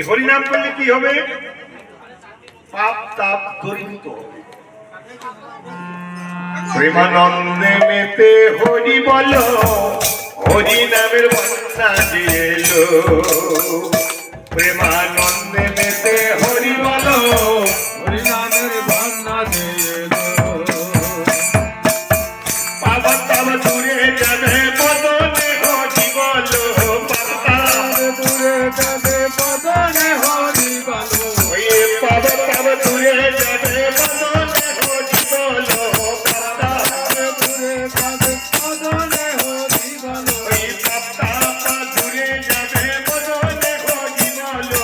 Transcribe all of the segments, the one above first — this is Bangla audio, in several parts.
হরিনাম করলে কি হবে? পাপ তাপ দরিদ্র হবে। প্রেমানন্দে মেতে হরি বলো, হরি নামের বন্যা দিয়ে এলো। প্রেমানন্দে মেতে হরি বলো, হরি নামের বন্যা দিয়ে এলো। বাবা তাব দূরে যাবে বদনে হরি বলো, দূরে যাবে বদনে হরি বলো। ওই বাবা তাব দূরে যাবে বদনে হরি বলো, দূরে যাবে বদনে হরি বলো। ওই বাবা দূরে যাবে বদনে হরি বলো।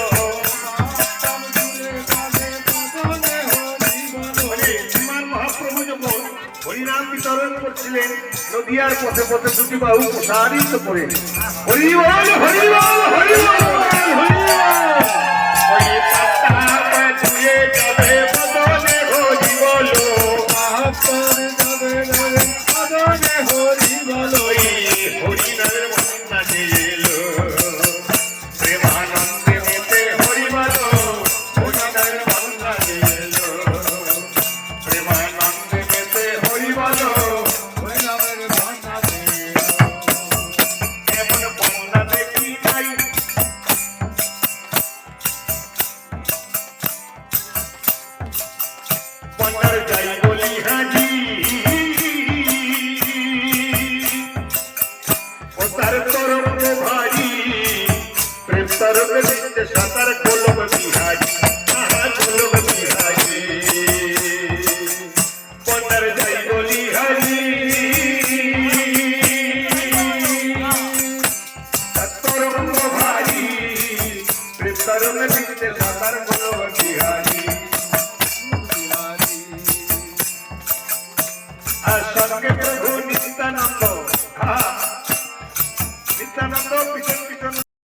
দূরে যাবে বদনে হরি বলো। শ্রীমান মহাপ্রভু যখন হরিনাম বিতরণ করছিলেন, নদিয়ার পথে পথে দুটি বাহু প্রসারিত করে হরি বল হরি বল হরি বল হরি বল। ওই পাতা ছুঁয়ে যাবে বদনে হরি বলো, দূরে যাবে বদনে হরি বলো। ওই হরি নামের বন্যা দিয়ে এলো। প্রেমানন্দে মেতে হরি বলো, হরি নামের বন্যা দিয়ে এলো। প্রেমানন্দে মেতে হরি বলো, হরি নামের বন্যা দিয়ে এলো। এমন বন্যা দেখি নাই। বন্যার যাই বলি হাজি, ও তার তরঙ্গ ভারী। প্রেম তরঙ্গে দেখতে সাঁতার গোলক বিহারি, আহা গোলক বিহারি। বন্যার যাই বলি হাজি, তরঙ্গ ভারী। প্রেম তরঙ্গে দেখতে সাঁতার গোলক বিহারি। আর সঙ্গে প্রভু নিত্যানন্দ